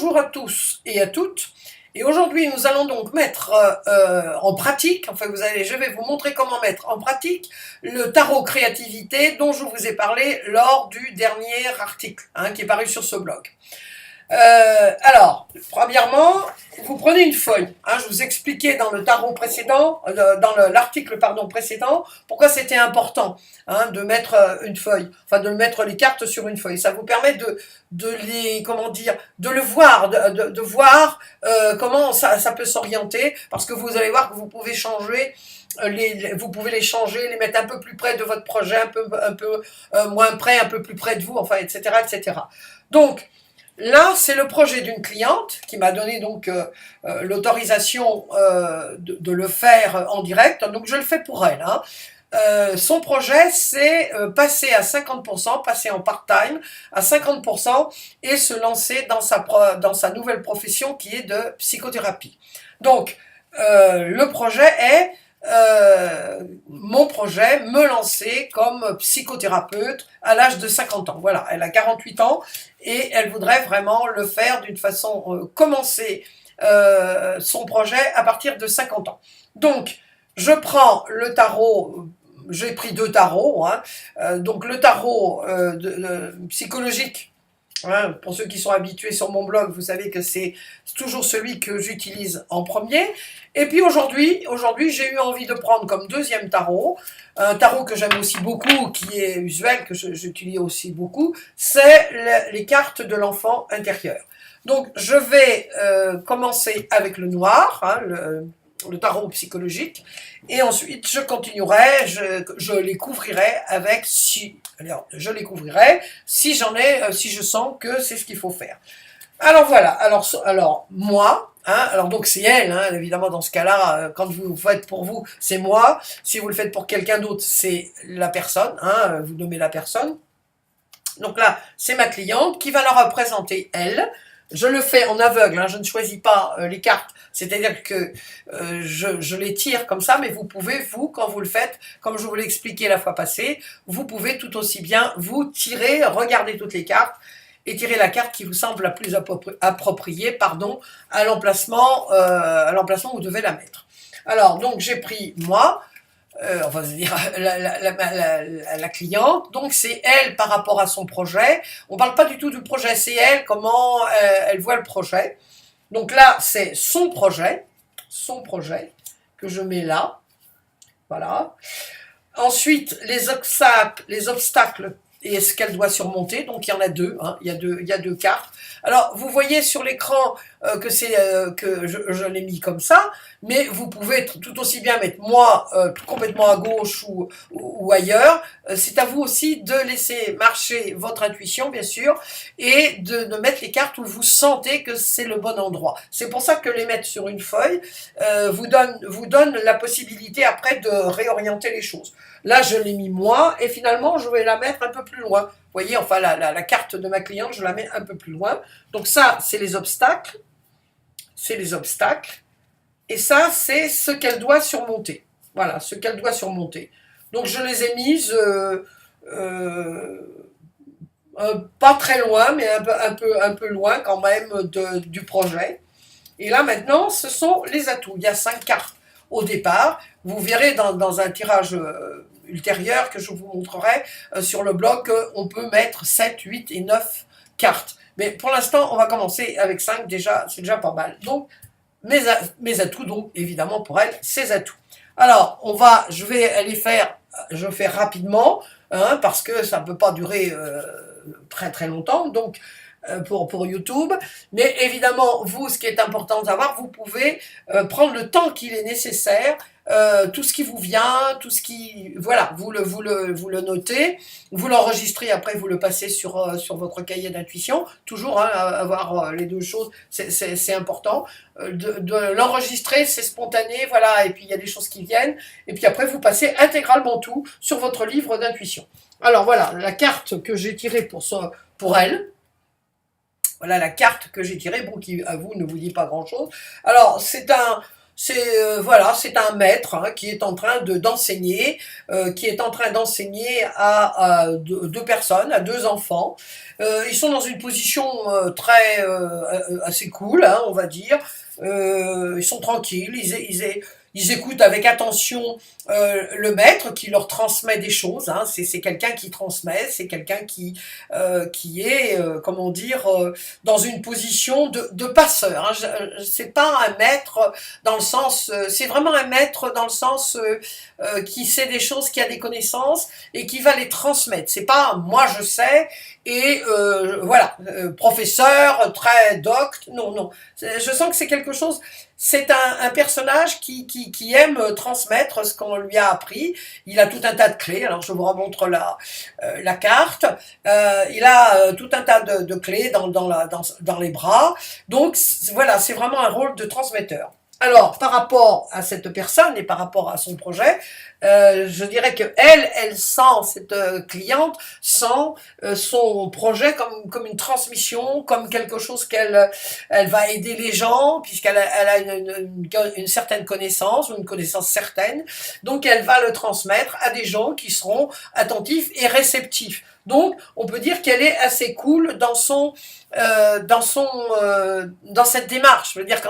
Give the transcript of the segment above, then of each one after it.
bonjour à tous et à toutes. Et aujourd'hui, nous allons donc mettre en pratique, enfin je vais vous montrer comment mettre en pratique le tarot créativité dont je vous ai parlé lors du dernier article qui est paru sur ce blog. Alors, premièrement, vous prenez une feuille. Je vous expliquais dans le tarot précédent, dans l'article précédent, pourquoi c'était important de mettre une feuille, enfin de mettre les cartes sur une feuille. Ça vous permet de les, comment dire, de le voir, de voir comment ça peut s'orienter, parce que vous allez voir que vous pouvez changer. Vous pouvez les changer, les mettre un peu plus près de votre projet, un peu moins près, un peu plus près de vous, enfin, etc., etc. Donc, là, c'est le projet d'une cliente qui m'a donné donc l'autorisation de le faire en direct. Donc, je le fais pour elle. Son projet, c'est passer à 50%, passer en part-time à 50% et se lancer dans sa nouvelle profession qui est de psychothérapie. Donc, le projet est... mon projet, me lancer comme psychothérapeute à l'âge de 50 ans. Voilà, elle a 48 ans et elle voudrait vraiment le faire d'une façon, commencer son projet à partir de 50 ans. Donc, je prends le tarot, j'ai pris 2 tarots, donc le tarot psychologique. Pour ceux qui sont habitués sur mon blog, vous savez que c'est toujours celui que j'utilise en premier. Et puis aujourd'hui, j'ai eu envie de prendre comme deuxième tarot, un tarot que j'aime aussi beaucoup, qui est usuel, que j'utilise aussi beaucoup, c'est les cartes de l'enfant intérieur. Donc je vais commencer avec le noir, le tarot psychologique, et ensuite je continuerai, je les couvrirai avec je sens que c'est ce qu'il faut faire. Alors voilà, alors moi, alors donc c'est elle, évidemment dans ce cas-là, quand vous le faites pour vous, c'est moi, si vous le faites pour quelqu'un d'autre, c'est la personne, vous nommez la personne. Donc là, c'est ma cliente qui va la représenter elle. Je le fais en aveugle, je ne choisis pas les cartes, c'est-à-dire que je les tire comme ça, mais vous pouvez, vous, quand vous le faites, comme je vous l'ai expliqué la fois passée, vous pouvez tout aussi bien vous tirer, regarder toutes les cartes, et tirer la carte qui vous semble la plus appropriée, à l'emplacement où vous devez la mettre. Alors, donc j'ai pris moi, enfin, c'est-à-dire la cliente, donc c'est elle par rapport à son projet. On ne parle pas du tout du projet, c'est elle, comment elle voit le projet. Donc là, c'est son projet que je mets là, voilà. Ensuite, les obstacles et ce qu'elle doit surmonter, donc il y en a 2, il y a deux cartes. Alors, vous voyez sur l'écran que je l'ai mis comme ça, mais vous pouvez tout aussi bien mettre moi complètement à gauche ou ailleurs. C'est à vous aussi de laisser marcher votre intuition, bien sûr, et de mettre les cartes où vous sentez que c'est le bon endroit. C'est pour ça que les mettre sur une feuille vous donne la possibilité après de réorienter les choses. Là, je l'ai mis moi, et finalement, je vais la mettre un peu plus loin. Vous voyez, enfin, la carte de ma cliente, je la mets un peu plus loin. Donc ça, c'est les obstacles. Et ça, c'est ce qu'elle doit surmonter. Voilà, ce qu'elle doit surmonter. Donc, je les ai mises pas très loin, mais un peu loin quand même du projet. Et là, maintenant, ce sont les atouts. Il y a 5 cartes au départ. Vous verrez dans un tirage ultérieur que je vous montrerai sur le blog qu'on peut mettre 7, 8 et 9 cartes. Mais pour l'instant, on va commencer avec 5 déjà, c'est déjà pas mal. Donc, mes atouts, donc évidemment pour elle, ses atouts. Alors, je fais rapidement, parce que ça ne peut pas durer très très longtemps, donc pour YouTube, mais évidemment, vous, ce qui est important de savoir, vous pouvez prendre le temps qu'il est nécessaire, tout ce qui vous vient, tout ce qui... Voilà, vous le notez, vous l'enregistrez, après vous le passez sur votre cahier d'intuition, toujours avoir les 2 choses, c'est important, de l'enregistrer, c'est spontané, voilà, et puis il y a des choses qui viennent, et puis après vous passez intégralement tout sur votre livre d'intuition. Alors voilà, la carte que j'ai tirée pour elle. Voilà la carte que j'ai tirée, bon, qui à vous ne vous dit pas grand-chose. Alors, c'est Voilà, c'est un maître hein, qui est en train d'enseigner, à deux personnes, à deux enfants. Ils sont dans une position très assez cool, hein, on va dire. Ils sont tranquilles, ils écoutent avec attention le maître qui leur transmet des choses. Hein. C'est quelqu'un qui transmet, c'est quelqu'un qui est, comment dire, dans une position de passeur. Hein. C'est pas un maître dans le sens, c'est vraiment un maître dans le sens qui sait des choses, qui a des connaissances et qui va les transmettre. C'est pas moi je sais et voilà, professeur très docte. Non, non. Je sens que c'est quelque chose. C'est un personnage qui aime transmettre ce qu'on lui a appris. Il a tout un tas de clés. Alors je vous remontre la carte. Il a tout un tas de clés dans les bras. Donc voilà, c'est vraiment un rôle de transmetteur. Alors, par rapport à cette personne et par rapport à son projet, je dirais que elle sent, cette cliente, sent son projet comme une transmission, comme quelque chose elle va aider les gens, elle a une certaine connaissance, ou une connaissance certaine, donc elle va le transmettre à des gens qui seront attentifs et réceptifs. Donc, on peut dire qu'elle est assez cool dans cette démarche. Je veux dire,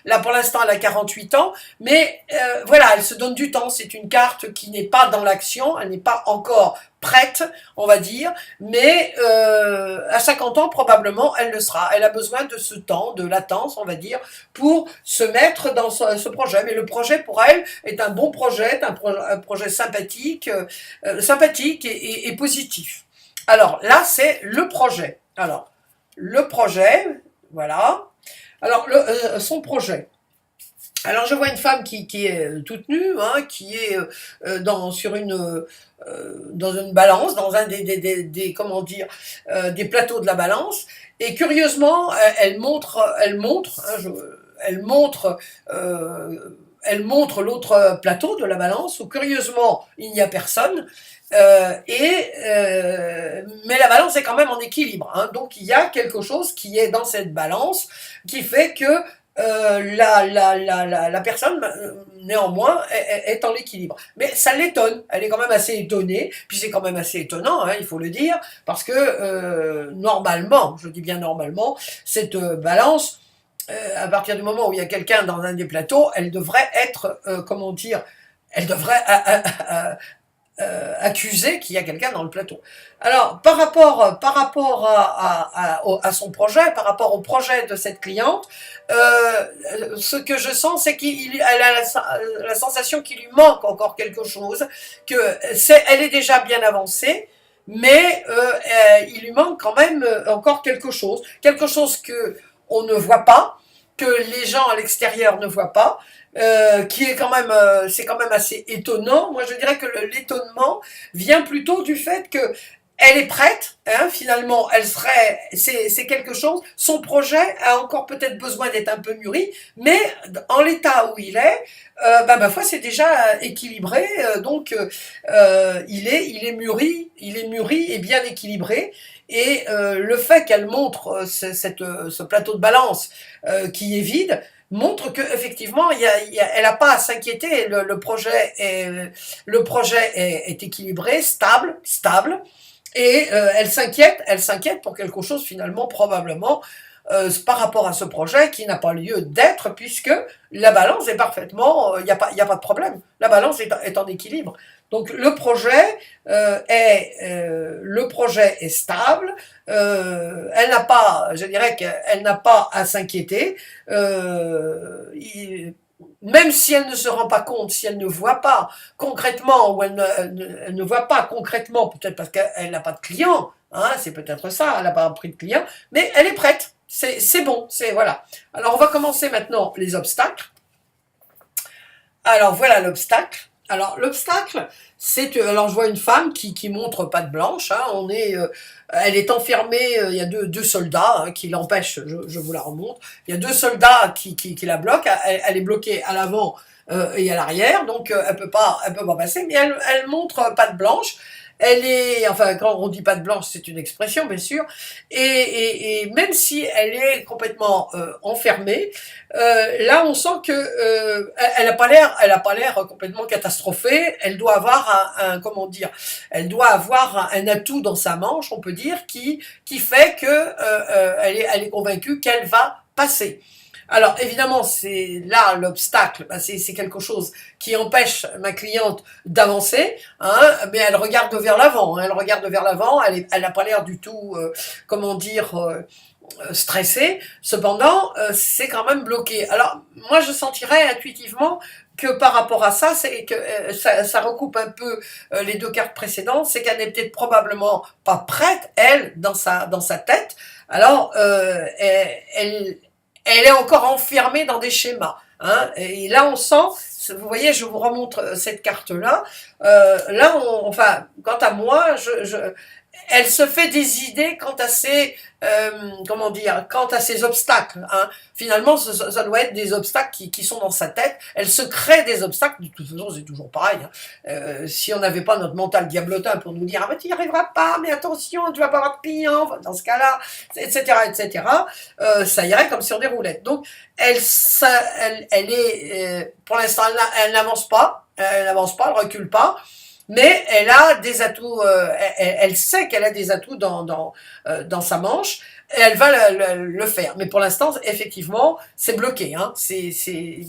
là pour l'instant elle a 48 ans, mais voilà, elle se donne du temps. C'est une carte qui n'est pas dans l'action, elle n'est pas encore prête, on va dire, mais à 50 ans probablement elle le sera. Elle a besoin de ce temps, de latence, on va dire, pour se mettre dans ce projet. Mais le projet pour elle est un bon projet, un projet sympathique, sympathique et positif. Alors là, c'est le projet. Alors, le projet, voilà. Alors, son projet. Alors, je vois une femme qui est toute nue, hein, qui est dans une balance, dans un comment dire, des plateaux de la balance. Et curieusement, elle montre, elle montre l'autre plateau de la balance où curieusement il n'y a personne. Mais la balance est quand même en équilibre. Hein. Donc il y a quelque chose qui est dans cette balance qui fait que la personne, néanmoins, est en équilibre. Mais ça l'étonne. Elle est quand même assez étonnée. Puis c'est quand même assez étonnant, hein, il faut le dire, parce que normalement, je dis bien normalement, cette balance, à partir du moment où il y a quelqu'un dans un des plateaux, elle devrait être, comment dire, elle devrait accuser qu'il y a quelqu'un dans le plateau. Alors, par rapport à son projet, par rapport au projet de cette cliente, ce que je sens, c'est qu'elle a la sensation qu'il lui manque encore quelque chose, elle est déjà bien avancée, mais il lui manque quand même encore quelque chose que on ne voit pas, que les gens à l'extérieur ne voient pas, qui est quand même, c'est quand même assez étonnant. Moi, je dirais que l'étonnement vient plutôt du fait que elle est prête, hein, finalement, c'est quelque chose. Son projet a encore peut-être besoin d'être un peu mûri, mais en l'état où il est, ma foi, c'est déjà équilibré. Donc, il est mûri et bien équilibré. Et le fait qu'elle montre ce plateau de balance qui est vide montre que effectivement elle n'a pas à s'inquiéter. Le projet est équilibré, stable, et elle s'inquiète pour quelque chose finalement probablement par rapport à ce projet qui n'a pas lieu d'être, puisque la balance est parfaitement, il n'y a pas de problème, la balance est en équilibre. Donc le projet est stable, elle n'a pas, je dirais qu'elle n'a pas à s'inquiéter, même si elle ne se rend pas compte, si elle ne voit pas concrètement, ou elle ne voit pas concrètement, peut-être parce qu'elle n'a pas de clients, hein, c'est peut-être ça, elle n'a pas pris de clients, mais elle est prête, c'est bon, voilà. Alors on va commencer maintenant les obstacles. Alors voilà l'obstacle. Alors l'obstacle, alors je vois une femme qui montre patte blanche, hein, elle est enfermée, il y a deux soldats qui l'empêchent, je vous la remonte, il y a deux soldats qui la bloquent, elle est bloquée à l'avant et à l'arrière, donc elle peut pas passer, mais elle montre patte blanche. Elle est, enfin, quand on dit patte blanche, c'est une expression, bien sûr, et même si elle est complètement enfermée, là, on sent que elle a pas l'air complètement catastrophée. Elle doit avoir comment dire, elle doit avoir un atout dans sa manche, on peut dire, qui fait que elle est convaincue qu'elle va passer. Alors évidemment, c'est là l'obstacle, c'est quelque chose qui empêche ma cliente d'avancer, hein, mais elle regarde vers l'avant, hein, elle regarde vers l'avant, elle n'a pas l'air du tout, comment dire, stressée. Cependant, c'est quand même bloqué. Alors moi, je sentirais intuitivement que par rapport à ça, c'est que ça recoupe un peu les deux cartes précédentes, c'est qu'elle n'est peut-être probablement pas prête, elle, dans sa tête. Alors, elle est encore enfermée dans des schémas. Hein, et là, on sent, vous voyez, je vous remontre cette carte-là. Là, enfin, quant à moi, elle se fait des idées quant à ses, comment dire, quant à ses obstacles. Hein. Finalement, ça doit être des obstacles qui sont dans sa tête. Elle se crée des obstacles. De toute façon, c'est toujours pareil. Hein. Si on n'avait pas notre mental diablotin pour nous dire, ah ben tu n'y arriveras pas, mais attention, tu vas pas avoir de clients, dans ce cas-là, etc., etc., ça irait comme sur des roulettes. Donc, elle est, pour l'instant, elle n'avance pas, elle recule pas. Mais elle a des atouts, elle sait qu'elle a des atouts dans sa manche, et elle va le faire. Mais pour l'instant, effectivement, c'est bloqué. Hein.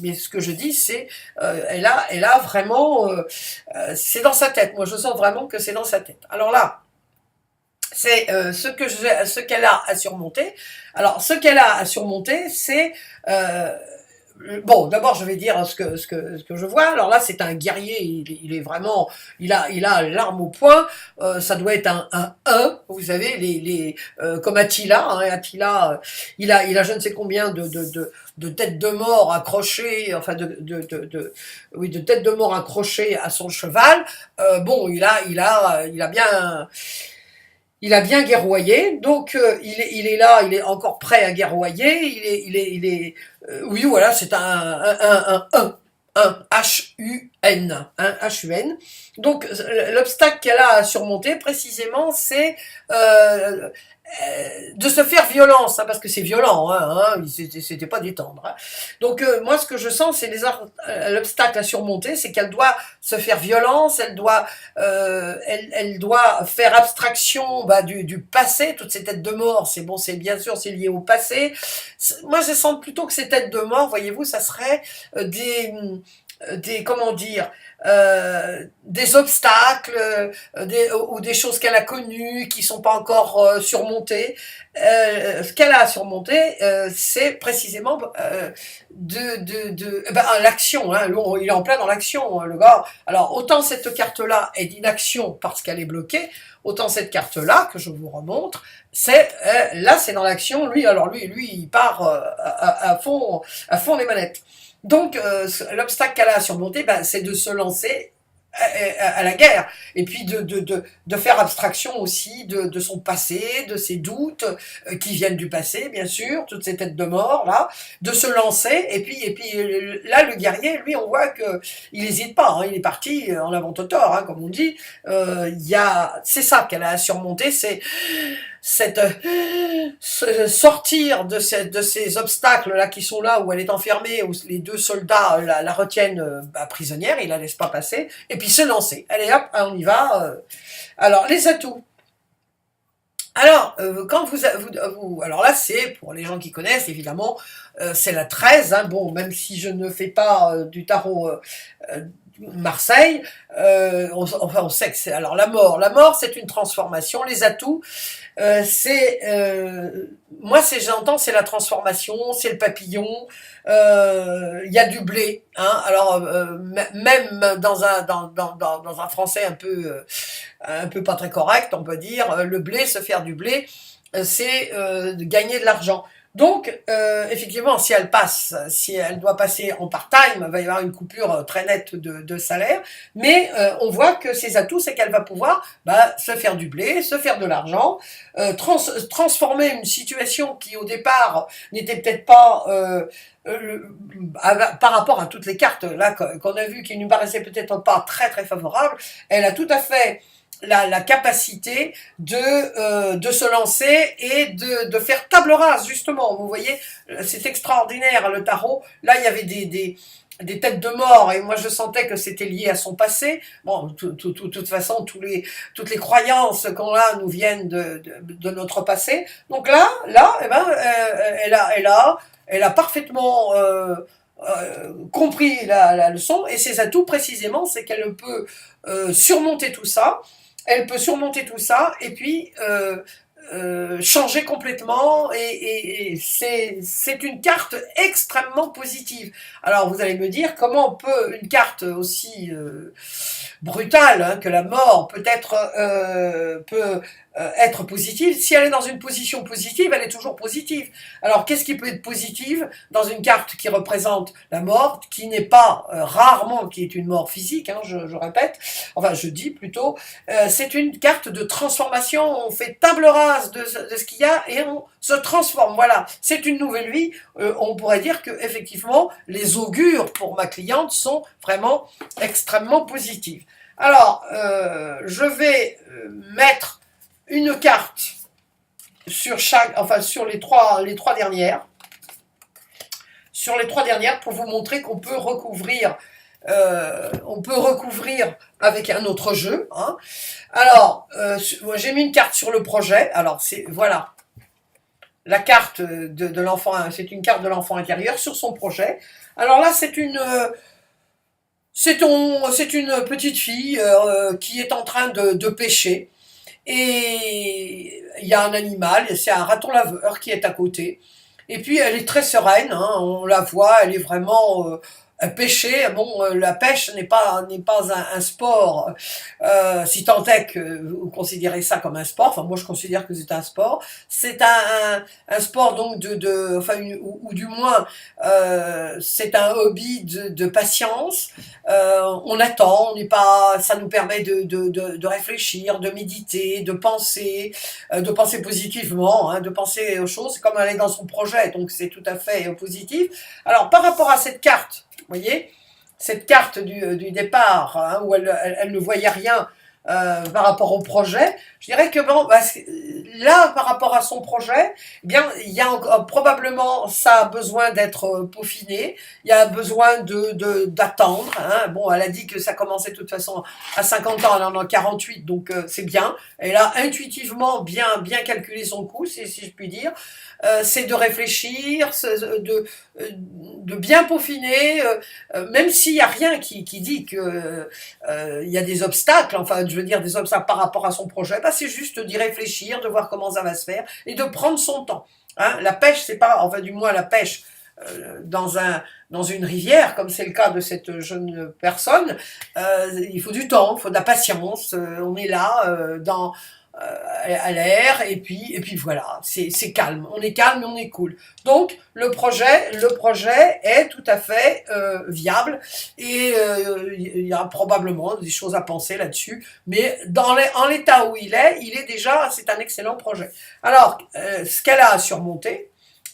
Mais ce que je dis, c'est, elle a vraiment, c'est dans sa tête. Moi, je sens vraiment que c'est dans sa tête. Alors là, c'est ce qu'elle a à surmonter. Alors, ce qu'elle a à surmonter, c'est bon, d'abord, je vais dire ce que je vois. Alors là, c'est un guerrier. Il est vraiment, il a l'arme au poing. Ça doit être un 1. Vous savez, comme Attila. Hein, Attila, il a je ne sais combien de têtes de mort accrochées, enfin oui, de têtes de mort accrochées à son cheval. Bon, il a bien. Il a bien guerroyé, donc il est là, il est encore prêt à guerroyer. Oui, voilà, c'est un H-U-N, un H-U-N. Donc l'obstacle qu'elle a à surmonter précisément, c'est de se faire violence, hein, parce que c'est violent, hein, c'était pas détendre. Hein. Donc moi, ce que je sens, c'est l'obstacle à surmonter, c'est qu'elle doit se faire violence, elle doit faire abstraction du passé, toutes ces têtes de mort. C'est bon, c'est bien sûr, c'est lié au passé. Moi, je sens plutôt que ces têtes de mort, voyez-vous, ça serait des comment dire, des obstacles, ou des choses qu'elle a connues qui sont pas encore surmontées. Ce qu'elle a à surmonter, c'est précisément l'action. Hein. Il est en plein dans l'action, hein, le gars. Alors autant cette carte-là est d'inaction parce qu'elle est bloquée, autant cette carte-là que je vous remontre, c'est là c'est dans l'action. Lui, il part à fond les manettes. Donc, l'obstacle qu'elle a à surmonter, c'est de se lancer à la guerre, et puis de faire abstraction aussi de son passé, de ses doutes qui viennent du passé, bien sûr, toutes ces têtes de mort là, de se lancer, et puis là le guerrier, lui, on voit que il n'hésite pas, hein, il est parti en avant-totor, hein, comme on dit. C'est ça qu'elle a à surmonter, c'est sortir de ces obstacles là qui sont là où elle est enfermée, où les deux soldats la retiennent prisonnière, ils la laissent pas passer, et puis se lancer. Allez hop, on y va. Alors les atouts. Alors, quand alors là, c'est pour les gens qui connaissent, évidemment, c'est la 13. Hein, bon, même si je ne fais pas du tarot Marseille, on sait que c'est alors la mort. La mort, c'est une transformation. Les atouts, moi, j'entends, c'est la transformation, c'est le papillon. Il y a du blé, hein. Alors même dans un français un peu pas très correct, on peut dire, le blé, se faire du blé, c'est de gagner de l'argent. Donc, effectivement, si elle doit passer en part-time, il va y avoir une coupure très nette de salaire, mais on voit que ses atouts, c'est qu'elle va pouvoir se faire du blé, se faire de l'argent, transformer une situation qui au départ n'était peut-être pas par rapport à toutes les cartes là qu'on a vues qui ne nous paraissaient peut-être pas très très favorables, elle a tout à fait la capacité de se lancer et de faire table rase, justement. Vous voyez, c'est extraordinaire, le tarot. Là, il y avait des têtes de mort, et moi je sentais que c'était lié à son passé. Bon, de toute façon, toutes les croyances qu'on a nous viennent de notre passé. Donc là, eh ben, elle a parfaitement compris la leçon, et ses atouts précisément, c'est qu'elle peut surmonter tout ça. Elle peut surmonter tout ça et puis changer complètement, et c'est une carte extrêmement positive. Alors vous allez me dire comment peut une carte aussi brutale que la mort peut être positive. Si elle est dans une position positive, elle est toujours positive. Alors qu'est-ce qui peut être positif dans une carte qui représente la mort, qui n'est pas rarement, qui est une mort physique, je répète, enfin je dis plutôt, c'est une carte de transformation. On fait table rase de ce qu'il y a et on se transforme. Voilà, c'est une nouvelle vie. On pourrait dire que effectivement les augures pour ma cliente sont vraiment extrêmement positives. Alors, je vais mettre une carte sur sur les trois dernières. Sur les trois dernières, pour vous montrer qu'on peut recouvrir avec un autre jeu. Alors, j'ai mis une carte sur le projet. Alors, voilà, la carte de l'enfant, c'est une carte de l'enfant intérieur sur son projet. Alors là, c'est une petite fille qui est en train de pêcher, et il y a un animal, c'est un raton laveur qui est à côté, et puis elle est très sereine, on la voit, elle est vraiment pêcher. Bon, la pêche n'est pas un sport, si tant est que vous considérez ça comme un sport. Enfin, moi je considère que c'est un sport. C'est un sport donc ou du moins c'est un hobby de patience. On attend, on n'est pas, ça nous permet de réfléchir, de méditer, de penser positivement, de penser aux choses comme elle est dans son projet. Donc c'est tout à fait positif. Alors par rapport à cette carte, vous voyez, cette carte du départ, où elle ne voyait rien par rapport au projet, je dirais que bon, là, par rapport à son projet, eh bien, il y a probablement, ça a besoin d'être peaufiné, il y a besoin d'attendre. Bon, elle a dit que ça commençait de toute façon à 50 ans, elle en a 48, donc c'est bien. Elle a intuitivement bien calculé son coût, si je puis dire. C'est de réfléchir, de bien peaufiner, même s'il n'y a rien qui dit que il y a des obstacles, enfin je veux dire des obstacles par rapport à son projet, c'est juste d'y réfléchir, de voir comment ça va se faire et de prendre son temps. La pêche, c'est pas, enfin du moins la pêche dans une rivière, comme c'est le cas de cette jeune personne, il faut du temps, il faut de la patience, on est là à l'air, et puis voilà, c'est calme, on est calme et on est cool. Donc le projet est tout à fait viable, et il y a probablement des choses à penser là-dessus, mais en l'état où il est déjà, c'est un excellent projet. Alors ce qu'elle a à surmonter,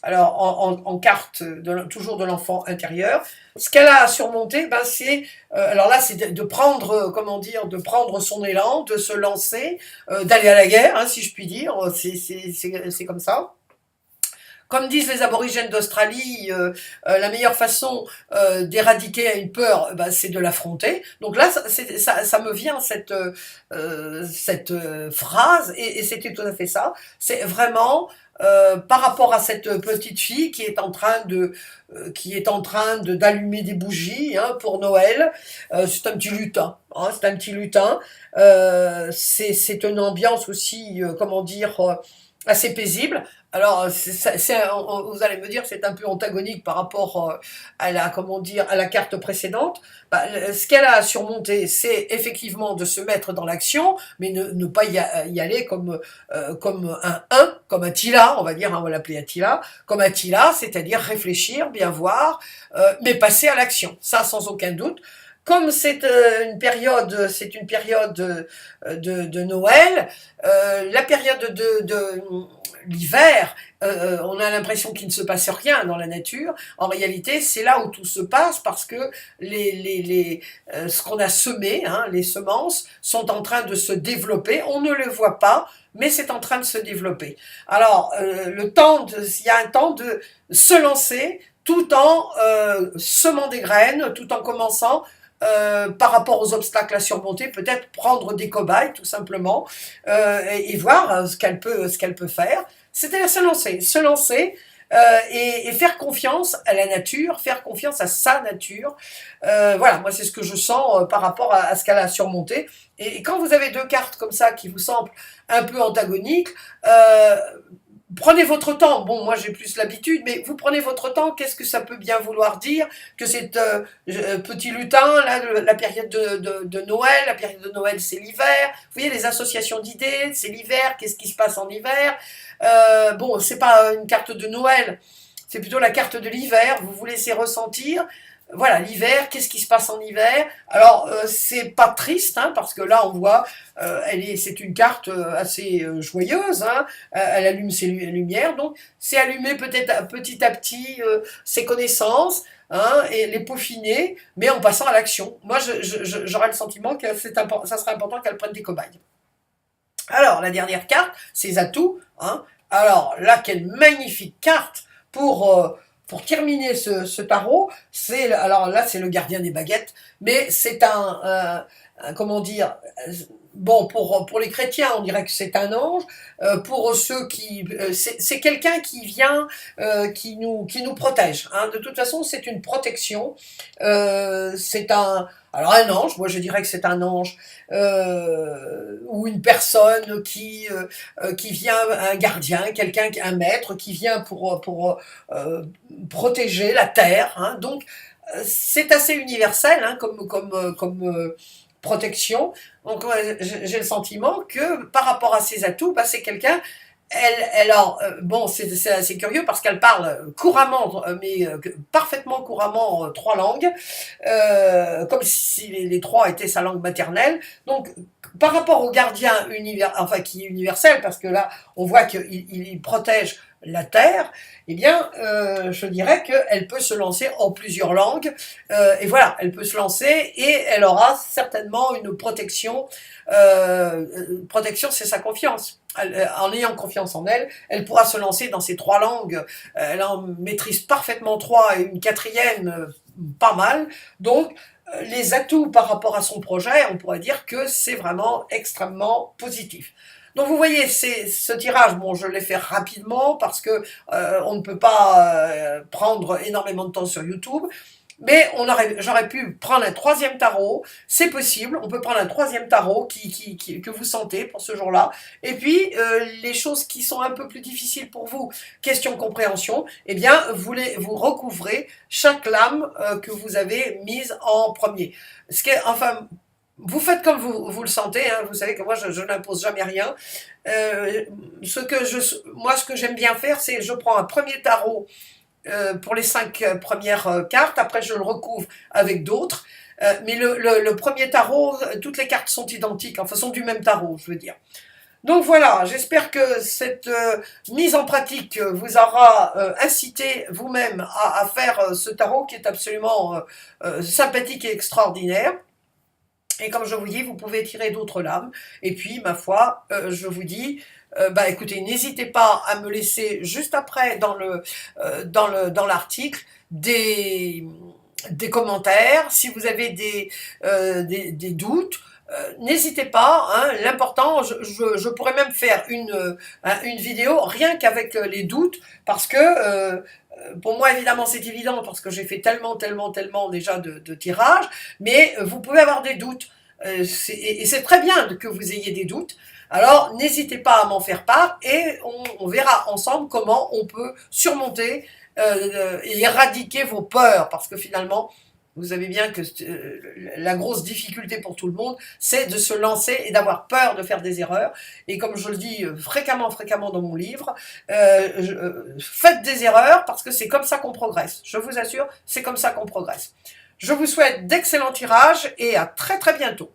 alors en carte toujours de l'enfant intérieur, ce qu'elle a à surmonter, c'est alors là, c'est de prendre, comment dire, de prendre son élan, de se lancer, d'aller à la guerre, si je puis dire. C'est comme ça. Comme disent les aborigènes d'Australie, la meilleure façon d'éradiquer une peur, c'est de l'affronter. Donc là, ça me vient cette phrase, et c'était tout à fait ça. C'est vraiment par rapport à cette petite fille qui est en train d'allumer des bougies pour Noël. C'est un petit lutin. C'est un petit lutin. C'est une ambiance aussi, comment dire, assez paisible. Alors, vous allez me dire, c'est un peu antagonique par rapport à la, comment dire, à la carte précédente. Bah, ce qu'elle a à surmonter, c'est effectivement de se mettre dans l'action, mais ne pas y aller comme un 1, comme un Tila, on va dire, hein, on va l'appeler Attila, comme un Tila, c'est-à-dire réfléchir, bien voir, mais passer à l'action. Ça, sans aucun doute. Comme c'est une période de Noël, la période de l'hiver, on a l'impression qu'il ne se passe rien dans la nature. En réalité, c'est là où tout se passe parce que ce qu'on a semé, hein, les semences, sont en train de se développer. On ne le voit pas, mais c'est en train de se développer. Alors, il y a un temps de se lancer tout en semant des graines, tout en commençant par rapport aux obstacles à surmonter, peut-être prendre des cobayes tout simplement et voir ce qu'elle peut faire. C'est-à-dire se lancer et faire confiance à la nature, faire confiance à sa nature. Voilà, moi c'est ce que je sens par rapport à ce qu'elle a surmonté. Et quand vous avez deux cartes comme ça qui vous semblent un peu antagoniques, prenez votre temps. Bon, moi j'ai plus l'habitude, mais vous prenez votre temps. Qu'est-ce que ça peut bien vouloir dire? Que c'est petit lutin, là, la période de Noël. La période de Noël, c'est l'hiver. Vous voyez, les associations d'idées, c'est l'hiver. Qu'est-ce qui se passe en hiver? Bon, c'est pas une carte de Noël, c'est plutôt la carte de l'hiver. Vous vous laissez ressentir. Voilà, l'hiver, qu'est-ce qui se passe en hiver? Alors, c'est pas triste, hein, parce que là, on voit, c'est une carte assez joyeuse, hein, elle allume ses lumières, donc c'est allumer peut-être petit à petit ses connaissances, hein, et les peaufiner, mais en passant à l'action. Moi, j'aurais le sentiment que ça serait important qu'elle prenne des cobayes. Alors, la dernière carte, ses atouts, hein. Alors, là, quelle magnifique carte pour terminer ce tarot. Alors là, c'est le gardien des baguettes, mais c'est comment dire, bon, pour les chrétiens, on dirait que c'est un ange. Pour ceux c'est quelqu'un qui vient, qui nous protège. Hein. De toute façon, c'est une protection. Alors un ange, moi je dirais que c'est un ange ou une personne qui vient, un gardien, un maître qui vient pour protéger la terre. Hein. Donc c'est assez universel, hein, comme protection. Donc j'ai le sentiment que par rapport à ses atouts, bah, c'est quelqu'un. Alors, bon, c'est assez curieux parce qu'elle parle couramment, mais parfaitement couramment, trois langues, comme si les trois étaient sa langue maternelle. Donc, par rapport au gardien qui est universel, parce que là, on voit qu'il protège la terre, eh bien, je dirais qu'elle peut se lancer en plusieurs langues, et voilà, elle peut se lancer et elle aura certainement une protection. Protection, c'est sa confiance. En ayant confiance en elle, elle pourra se lancer dans ces trois langues. Elle en maîtrise parfaitement trois et une quatrième, pas mal. Donc, les atouts par rapport à son projet, on pourrait dire que c'est vraiment extrêmement positif. Donc vous voyez, ce tirage, bon, je l'ai fait rapidement parce que on ne peut pas prendre énormément de temps sur YouTube. Mais j'aurais pu prendre un troisième tarot, c'est possible, on peut prendre un troisième tarot que vous sentez pour ce jour-là. Et puis, les choses qui sont un peu plus difficiles pour vous, question compréhension, eh bien, vous recouvrez chaque lame que vous avez mise en premier. Enfin, vous faites comme vous le sentez, hein, vous savez que moi, je n'impose jamais rien. Moi, ce que j'aime bien faire, c'est je prends un premier tarot pour les 5 premières cartes, après je le recouvre avec d'autres, mais le premier tarot, toutes les cartes sont identiques, enfin sont du même tarot, je veux dire. Donc voilà, j'espère que cette mise en pratique vous aura incité vous-même à faire ce tarot qui est absolument sympathique et extraordinaire. Et comme je vous dis, vous pouvez tirer d'autres lames. Et puis, ma foi, je vous dis, bah écoutez, n'hésitez pas à me laisser juste après dans l'article des commentaires. Si vous avez des doutes, n'hésitez pas. Hein, l'important, je pourrais même faire une vidéo rien qu'avec les doutes, parce que pour moi, évidemment, c'est évident parce que j'ai fait tellement déjà de tirages, mais vous pouvez avoir des doutes. Et c'est très bien que vous ayez des doutes. Alors, n'hésitez pas à m'en faire part et on verra ensemble comment on peut surmonter et éradiquer vos peurs, parce que finalement, vous savez bien que la grosse difficulté pour tout le monde, c'est de se lancer et d'avoir peur de faire des erreurs. Et comme je le dis fréquemment dans mon livre, faites des erreurs parce que c'est comme ça qu'on progresse. Je vous assure, c'est comme ça qu'on progresse. Je vous souhaite d'excellents tirages et à très très bientôt.